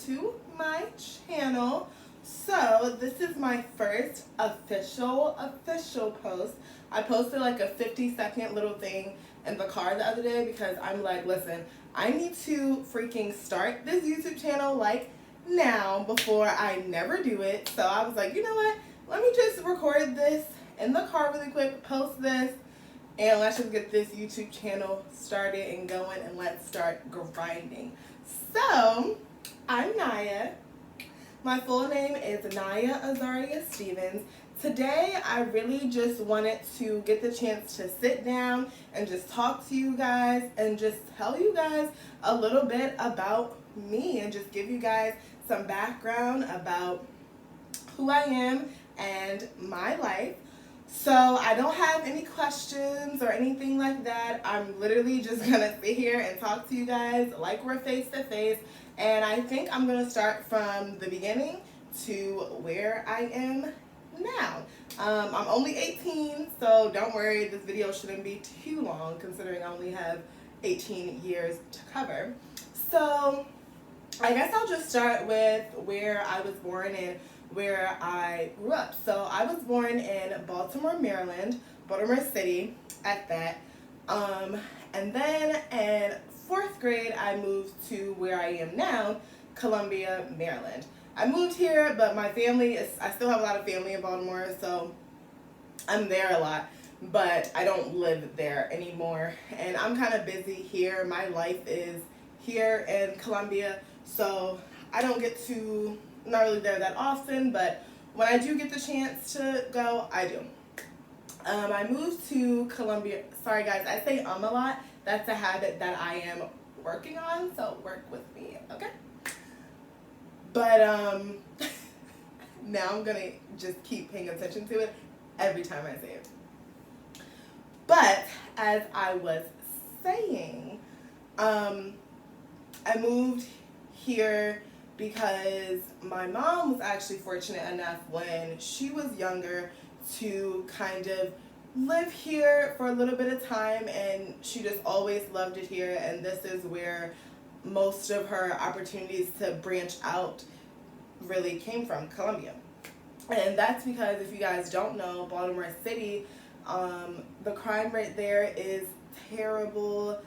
to my channel. So this is my first official post. I posted like a 50-second little thing in the car the other day because I'm like, listen, I need to freaking start this YouTube channel like now before I never do it. So I was like, you know what? Let me just record this in the car really quick, post this, and let's just get this YouTube channel started and going, and let's start grinding. So, I'm Naya. My full name is Naya Azaria Stevens. Today, I really just wanted to get the chance to sit down and just talk to you guys and just tell you guys a little bit about me and just give you guys some background about who I am and my life. So I don't have any questions or anything like that. I'm literally just gonna sit here and talk to you guys like we're face to face. And I think I'm gonna start from the beginning to where I am now. I'm only 18, so don't worry, this video shouldn't be too long considering I only have 18 years to cover. So I guess I'll just start with where I was born and where I grew up. So I was born in Baltimore, Maryland, Baltimore City at that. And then in 4th grade, I moved to where I am now, Columbia, Maryland. I moved here, but my family I still have a lot of family in Baltimore, so I'm there a lot, but I don't live there anymore. And I'm kind of busy here. My life is here in Columbia, so I don't get to, I'm not really there that often, but when I do get the chance to go, I do. I moved to Columbia. Sorry guys, I say a lot. That's a habit that I am working on, so work with me, okay? But now I'm gonna just keep paying attention to it every time I say it. But as I was saying, I moved here because my mom was actually fortunate enough when she was younger to kind of live here for a little bit of time, and she just always loved it here, and this is where most of her opportunities to branch out really came from, Columbia. And that's because, if you guys don't know, Baltimore City, the crime rate there is terrible.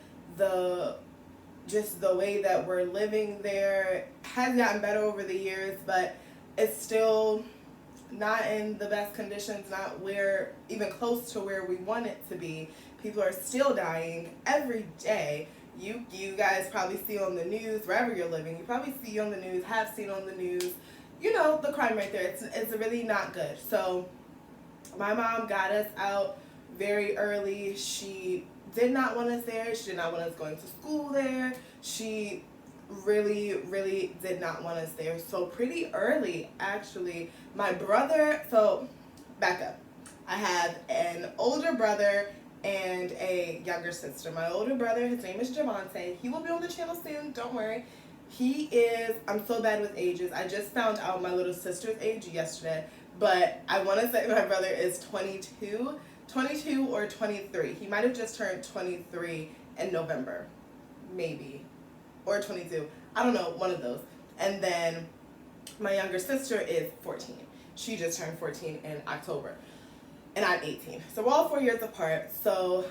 Just the way that we're living there has gotten better over the years, but it's still not in the best conditions, not where, even close to where we want it to be. People are still dying every day. You guys probably see on the news, wherever you're living, you probably see on the news, have seen on the news, you know, the crime rate there. It's really not good. So my mom got us out very early. She did not want us there. She did not want us going to school there. She really, really did not want us there. So pretty early, actually, my brother, so back up. I have an older brother and a younger sister. My older brother, his name is Javante. He will be on the channel soon, don't worry. He is, I'm so bad with ages. I just found out my little sister's age yesterday, but I want to say my brother is 22 or 23. He might have just turned 23 in November, maybe, or 22. I don't know, one of those. And then my younger sister is 14. She just turned 14 in October, and I'm 18. So we're all 4 years apart. So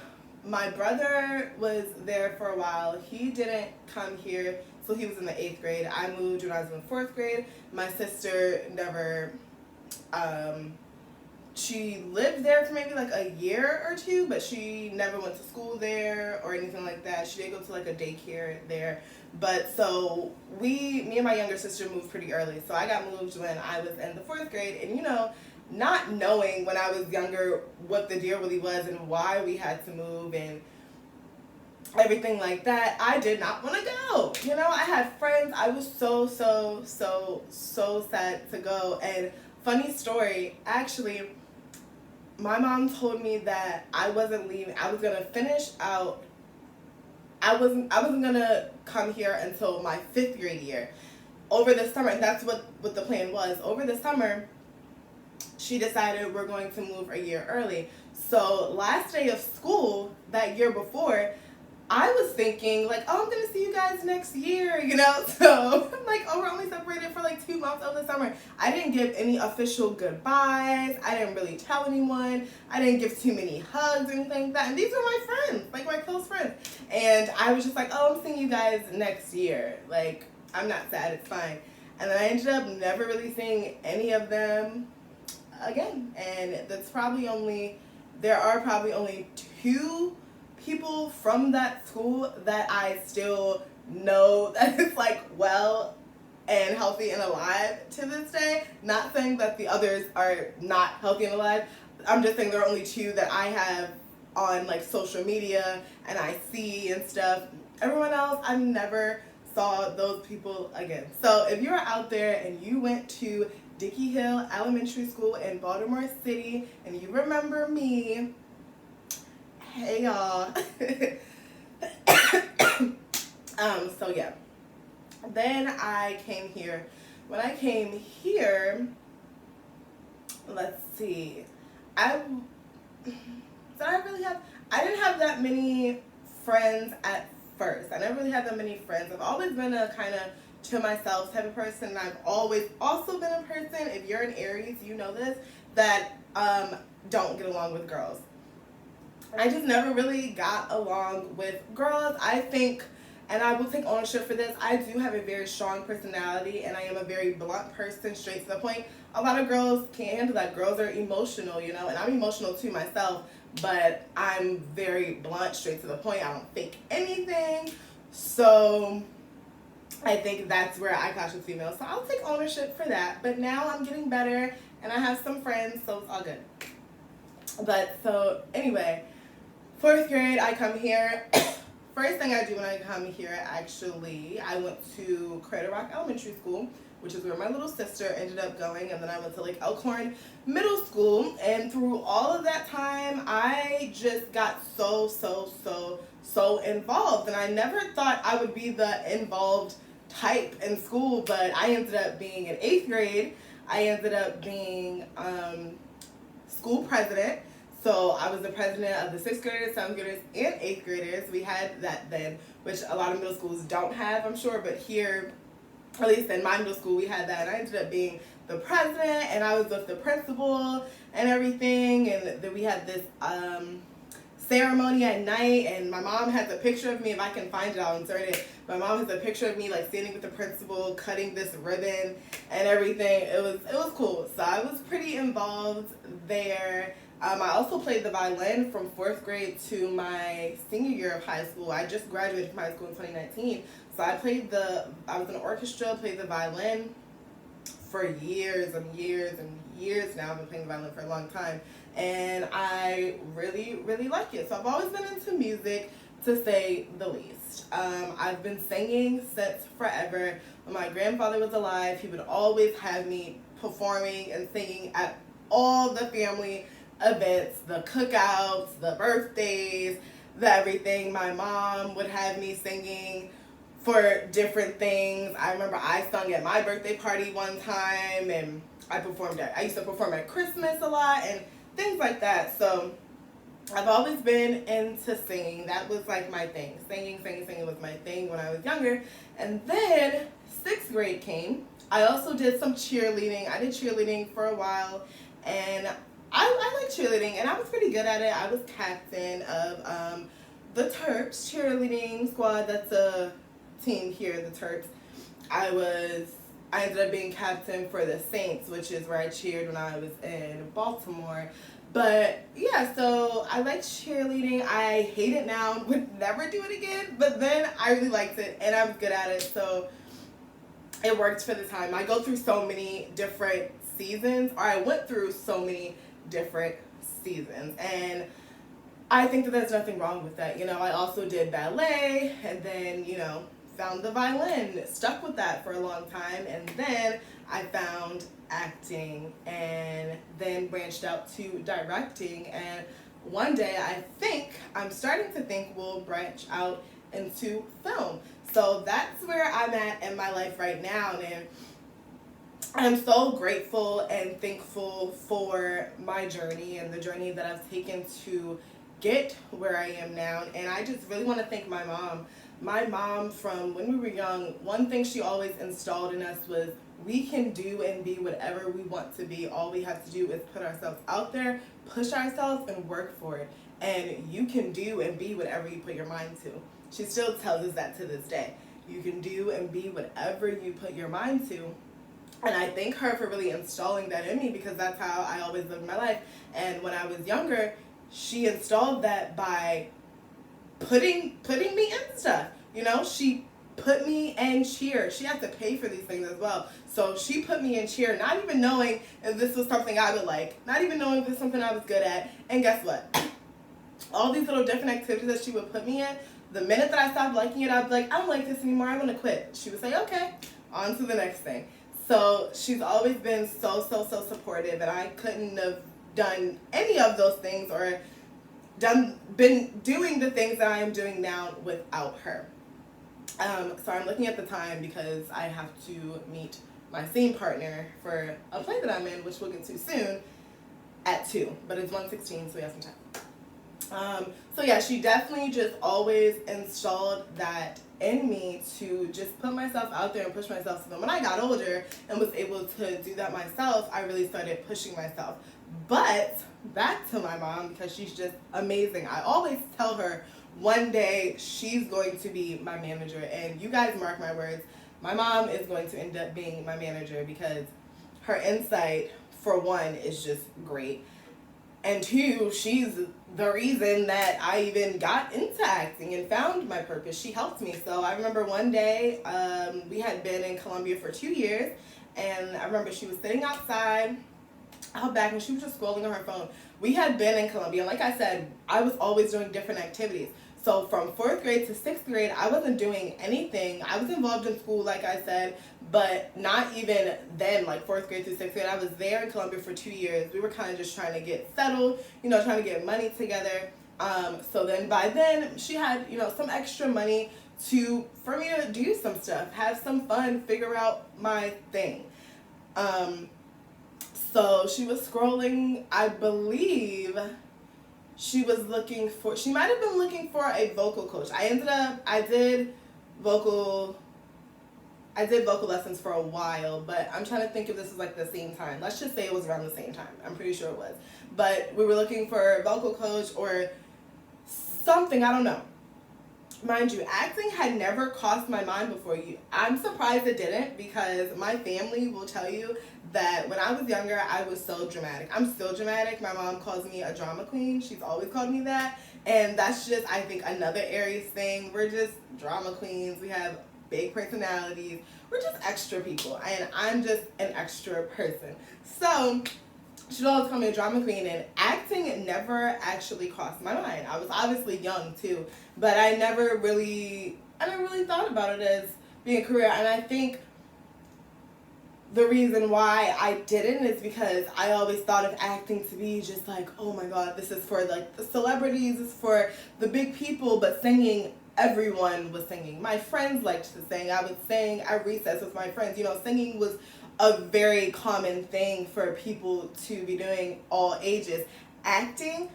my brother was there for a while. He didn't come here, so he was in the 8th grade. I moved when I was in 4th grade. My sister never, she lived there for maybe like a year or two, but she never went to school there or anything like that. She did go to like a daycare there. But so me and my younger sister moved pretty early. So I got moved when I was in the 4th grade, and you know, not knowing when I was younger what the deal really was and why we had to move and everything like that, I did not want to go. You know, I had friends. I was so sad to go. And funny story, actually, my mom told me that I wasn't leaving. I was gonna finish out. I wasn't gonna come here until my 5th grade year. Over the summer, and that's what the plan was. Over the summer, she decided we're going to move a year early. So last day of school that year before, I was thinking like, oh, I'm gonna see you guys next year, you know. So I'm like, oh, we're only separated for like 2 months over the summer. I didn't give any official goodbyes. I didn't really tell anyone. I didn't give too many hugs or anything like that. And these were my friends, like my close friends. And I was just like, oh, I'm seeing you guys next year. Like, I'm not sad, it's fine. And then I ended up never really seeing any of them again. And there are probably only 2 people from that school that I still know that is like well and healthy and alive to this day. Not saying that the others are not healthy and alive. I'm just saying there are only 2 that I have on like social media and I see and stuff. Everyone else, I never saw those people again. So if you're out there and you went to Dickey Hill Elementary School in Baltimore City and you remember me, hey y'all. So yeah. Then I came here. When I came here, let's see. I didn't have that many friends at first. I never really had that many friends. I've always been a kind of to myself type of person. And I've always also been a person, if you're an Aries, you know this, that don't get along with girls. I just never really got along with girls. I think, and I will take ownership for this, I do have a very strong personality and I am a very blunt person, straight to the point. A lot of girls can't handle that. Girls are emotional, you know, and I'm emotional too myself, but I'm very blunt, straight to the point. I don't fake anything. So I think that's where I clash with females. So I'll take ownership for that. But now I'm getting better and I have some friends, so it's all good. But so anyway, 4th grade, I come here. First thing I do when I come here, actually, I went to Crater Rock Elementary School, which is where my little sister ended up going, and then I went to Lake Elkhorn Middle School, and through all of that time, I just got so involved, and I never thought I would be the involved type in school, but I ended up being in 8th grade. I ended up being school president. So I was the president of the 6th graders, 7th graders, and 8th graders. We had that then, which a lot of middle schools don't have, I'm sure. But here, at least in my middle school, we had that. And I ended up being the president, and I was with the principal and everything. And then we had this ceremony at night, and my mom has a picture of me. If I can find it, I'll insert it. My mom has a picture of me like standing with the principal, cutting this ribbon and everything. It was cool. So I was pretty involved there. I also played the violin from 4th grade to my senior year of high school. I just graduated from high school in 2019. So I was in an orchestra, played the violin for years and years and years now. I've been playing the violin for a long time. And I really, really like it. So I've always been into music, to say the least. I've been singing since forever. When my grandfather was alive, he would always have me performing and singing at all the family events, the cookouts, the birthdays, the everything. My mom would have me singing for different things. I remember I sung at my birthday party one time, and I used to perform at Christmas a lot and things like that. So I've always been into singing. That was like my thing. Singing was my thing when I was younger. And then 6th grade came. I also did some cheerleading. I did cheerleading for a while, and I like cheerleading, and I was pretty good at it. I was captain of the Terps cheerleading squad. That's a team here, the Terps. I ended up being captain for the Saints, which is where I cheered when I was in Baltimore. But yeah, so I like cheerleading. I hate it now, would never do it again, but then I really liked it and I was good at it, so it worked for the time. I go through so many different seasons, or I went through so many different seasons, and I think that there's nothing wrong with that. You know, I also did ballet, and then, you know, found the violin, stuck with that for a long time, and then I found acting, and then branched out to directing, and one day I'm starting to think we'll branch out into film. So that's where I'm at in my life right now, and I'm so grateful and thankful for my journey and the journey that I've taken to get where I am now. And I just really want to thank my mom. My mom, from when we were young, one thing she always installed in us was we can do and be whatever we want to be. All we have to do is put ourselves out there, push ourselves, and work for it. And you can do and be whatever you put your mind to. She still tells us that to this day. You can do and be whatever you put your mind to. And I thank her for really installing that in me, because that's how I always lived my life. And when I was younger, she installed that by putting me in stuff. You know, she put me in cheer. She had to pay for these things as well. So she put me in cheer, not even knowing if this was something I would like, not even knowing if this was something I was good at. And guess what? All these little different activities that she would put me in, the minute that I stopped liking it, I'd be like, I don't like this anymore, I'm gonna quit. She would say, okay, on to the next thing. So she's always been so supportive, and I couldn't have done any of those things or been doing the things that I am doing now without her. So I'm looking at the time because I have to meet my scene partner for a play that I'm in, which we'll get to soon, at 2, but it's 1:16, so we have some time. So yeah, she definitely just always installed that in me to just put myself out there and push myself. So then when I got older and was able to do that myself, I really started pushing myself. But back to my mom, because she's just amazing. I always tell her one day she's going to be my manager, and you guys mark my words, my mom is going to end up being my manager, because her insight, for one, is just great. And 2, she's the reason that I even got into acting and found my purpose. She helped me. So I remember one day, we had been in Columbia for 2 years, and I remember she was sitting outside, out back, and she was just scrolling on her phone. We had been in Columbia, and like I said, I was always doing different activities. So from 4th grade to 6th grade, I wasn't doing anything. I was involved in school, like I said, but not even then, like 4th grade to 6th grade. I was there in Columbia for 2 years. We were kind of just trying to get settled, trying to get money together. So then by then, she had, some extra money for me to do some stuff, have some fun, figure out my thing. So she was scrolling, I believe she might have been looking for a vocal coach. I did vocal lessons for a while, but I'm trying to think if this was like the same time. Let's just say it was around the same time. I'm pretty sure it was. But we were looking for a vocal coach or something, I don't know. Mind you, acting had never crossed my mind before. I'm surprised it didn't, because my family will tell you that when I was younger, I was so dramatic. I'm still dramatic. My mom calls me a drama queen. She's always called me that. And that's just, I think, another Aries thing. We're just drama queens. We have big personalities. We're just extra people. And I'm just an extra person. So she'd always call me a drama queen, and acting never actually crossed my mind. I was obviously young too, but I never really thought about it as being a career. And I think the reason why I didn't is because I always thought of acting to be just like, oh my God, this is for like the celebrities, this is for the big people. But singing, everyone was singing. My friends liked to sing. I would sing at recess with my friends. Singing was a very common thing for people to be doing, all ages. Acting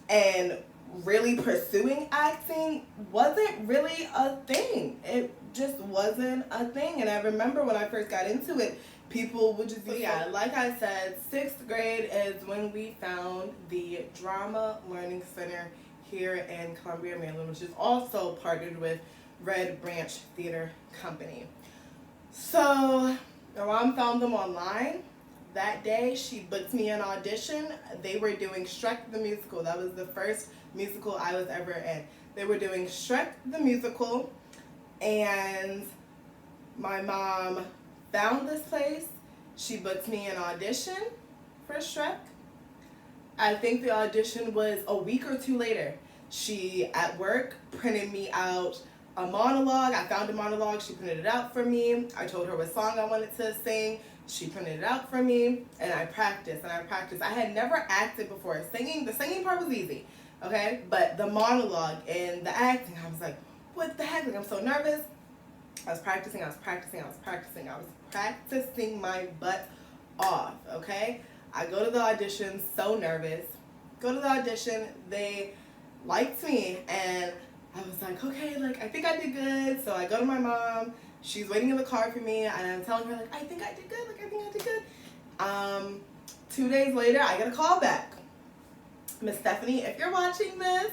and really pursuing acting wasn't really a thing. It just wasn't a thing. And I remember when I first got into it, people would just be, like I said, 6th grade is when we found the Drama Learning Center here in Columbia, Maryland, which is also partnered with Red Branch Theater Company. So my mom found them online. That day, she booked me an audition. They were doing Shrek the Musical. That was the first musical I was ever in. They were doing Shrek the Musical, and my mom found this place. She booked me an audition for Shrek. I think the audition was a week or 2 later. She, at work, printed me out a monologue. I found a monologue. She printed it out for me. I told her what song I wanted to sing. She printed it out for me, and I practiced. I had never acted before. The singing part was easy, okay? But the monologue and the acting, I was like, what the heck? Like, I'm so nervous. I was practicing my butt off, okay? I go to the audition so nervous. Go to the audition, they liked me. And I was like, okay, like, I think I did good. So I go to my mom. She's waiting in the car for me. And I'm telling her, like, I think I did good. Like, I think I did good. 2 days later, I get a call back. Miss Stephanie, if you're watching this,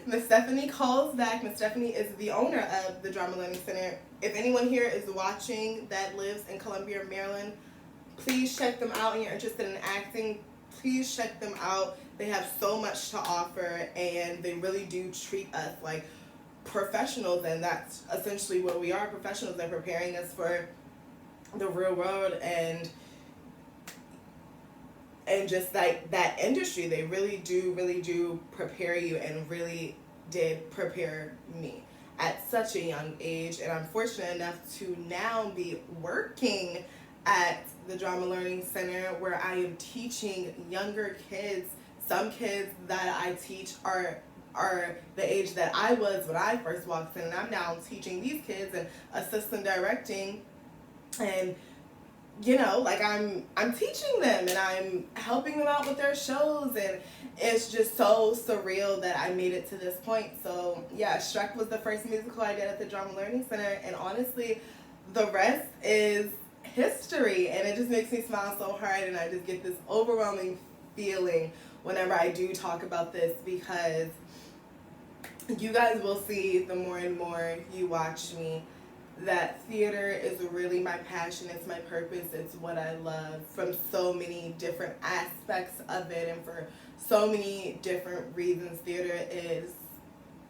Miss Stephanie calls back. Miss Stephanie is the owner of the Drama Learning Center. If anyone here is watching that lives in Columbia, Maryland, please check them out, and you're interested in acting, please check them out. They have so much to offer, and they really do treat us like professionals, and that's essentially what we are, professionals. They're preparing us for the real world, and just like that industry. They really do prepare you, and really did prepare me at such a young age. And I'm fortunate enough to now be working at the Drama Learning Center, where I am teaching younger kids. Some kids that I teach are the age that I was when I first walked in, and I'm now teaching these kids and assistant directing, and you know, like I'm teaching them, and I'm helping them out with their shows, and it's just so surreal that I made it to this point. So yeah, Shrek was the first musical I did at the Drama Learning Center, and honestly, the rest is history, and it just makes me smile so hard, and I just get this overwhelming feeling whenever I do talk about this, because you guys will see, the more and more you watch me, that theater is really my passion. It's my purpose. It's what I love, from so many different aspects of it, and for so many different reasons. Theater is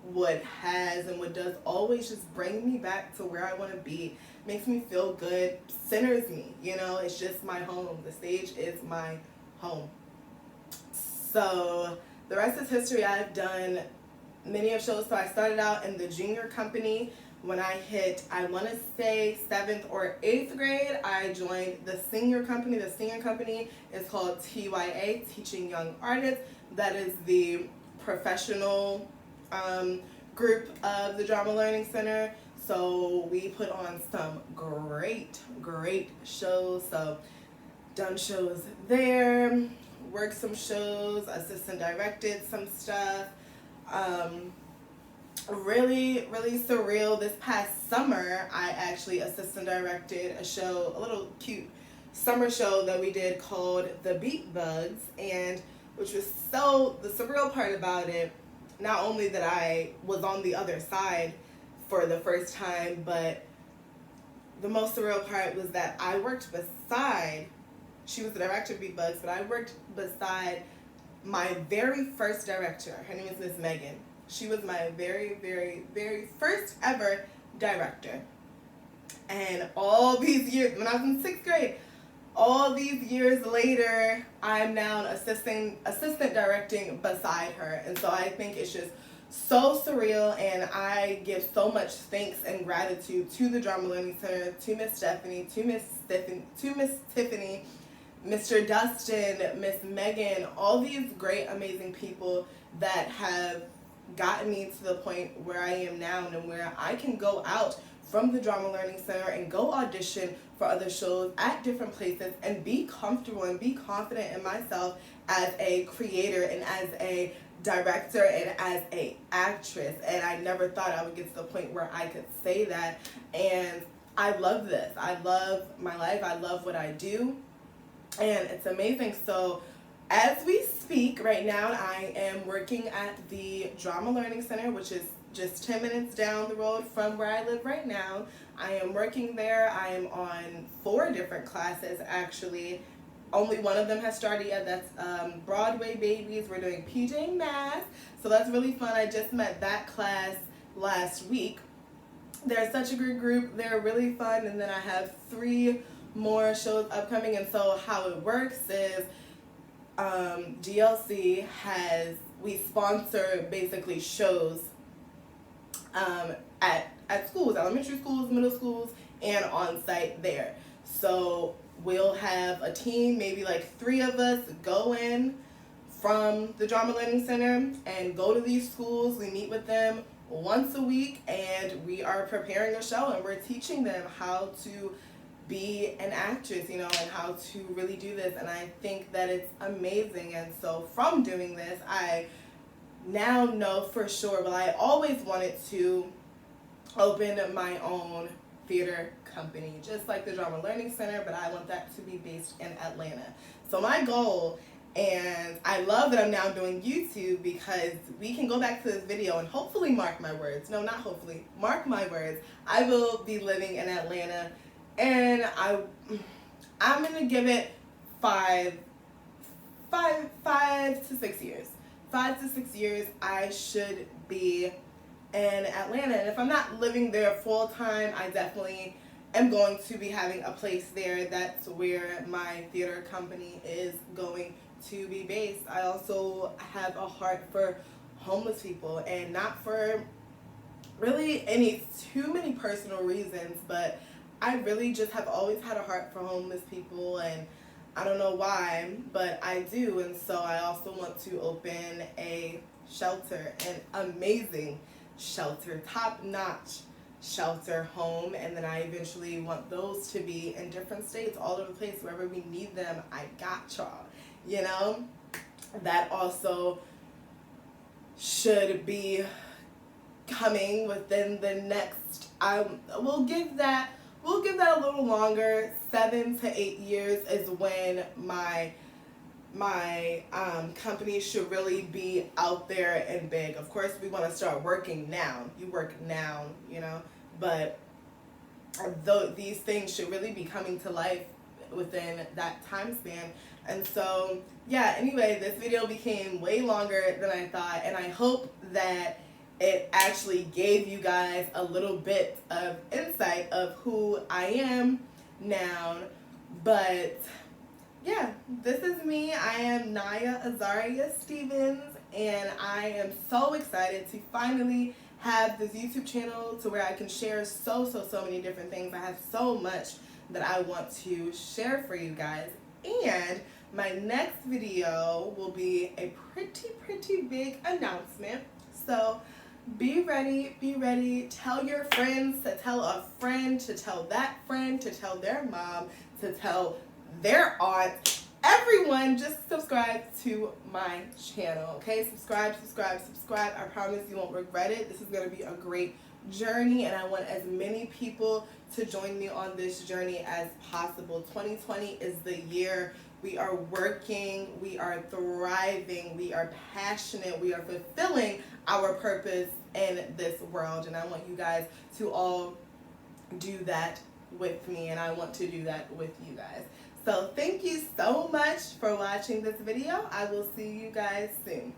what has and what does always just bring me back to where I want to be. Makes me feel good, centers me, you know. It's just my home. The stage is my home. So the rest is history. I've done many of shows. So I started out in the junior company. When I hit, I want to say 7th or 8th grade, I joined the senior company. The senior company is called TYA, Teaching Young Artists. That is the professional group of the Drama Learning Center. So we put on some great shows. So done shows there, worked some shows, assistant directed some stuff. Really surreal. This past summer, I actually assistant directed a show, a little cute summer show that we did called The Beat Bugs, and which was so, the surreal part about it, not only that I was on the other side for the first time, but the most surreal part was that I worked beside, she was the director of Beat Bugs, but I worked beside my very first director. Her name is Miss Megan. She was my very first ever director. And all these years, when I was in 6th grade, all these years later, I'm now assistant directing beside her. And so I think it's just so surreal, and I give so much thanks and gratitude to the Drama Learning Center, to Miss Stephanie, to Miss Tiffany, Mr. Dustin, Miss Megan, all these great, amazing people that have gotten me to the point where I am now, and where I can go out from the Drama Learning Center and go audition for other shows at different places and be comfortable and be confident in myself as a creator and as a director and as a actress. And I never thought I would get to the point where I could say that. And I love this. I love my life. I love what I do. And it's amazing. So as we speak right now, I am working at the Drama Learning Center, which is just 10 minutes down the road from where I live right now. I am working there. I am on 4 different classes, actually. Only one of them has started yet. That's Broadway Babies. We're doing PJ Masks. So that's really fun. I just met that class last week. They're such a great group. They're really fun. And then I have 3 more shows upcoming. And so how it works is GLC we sponsor basically shows at schools, elementary schools, middle schools, and on site there. So we'll have a team, maybe like 3 of us, go in from the Drama Learning Center and go to these schools. We meet with them once a week, and we are preparing a show, and we're teaching them how to be an actress, you know, and how to really do this. And I think that it's amazing. And so from doing this, I now know for sure, but I always wanted to open my own theater company, just like the Drama Learning Center, but I want that to be based in Atlanta. So my goal, and I love that I'm now doing YouTube, because we can go back to this video and hopefully mark my words. No, not hopefully. Mark my words. I will be living in Atlanta, and I'm gonna give it five to 6 years. 5 to 6 years, I should be in Atlanta. And if I'm not living there full time, I definitely am going to be having a place there. That's where my theater company is going to be based. I also have a heart for homeless people, and not for really any too many personal reasons, but I really just have always had a heart for homeless people, and I don't know why, but I do. And so I also want to open a shelter, an amazing shelter, top-notch shelter home, and then I eventually want those to be in different states, all over the place. Wherever we need them, I got y'all, you know. That also should be coming within the next, we'll give that a little longer. 7 to 8 years is when my company should really be out there and big. Of course, we want to start working now. You work now, you know, but these things should really be coming to life within that time span. And so, yeah, anyway, this video became way longer than I thought, and I hope that it actually gave you guys a little bit of insight of who I am now. But yeah, this is me. I am Naya Azaria Stevens, and I am so excited to finally have this YouTube channel to where I can share so many different things. I have so much that I want to share for you guys. And my next video will be a pretty big announcement. So be ready. Tell your friends to tell a friend, to tell that friend, to tell their mom, to tell their aunt. Everyone, just subscribe to my channel, okay? Subscribe. I promise you won't regret it. This is going to be a great journey, and I want as many people to join me on this journey as possible. 2020 is the year. We are working, we are thriving, we are passionate, we are fulfilling our purpose in this world, and I want you guys to all do that with me, and I want to do that with you guys. So thank you so much for watching this video. I will see you guys soon.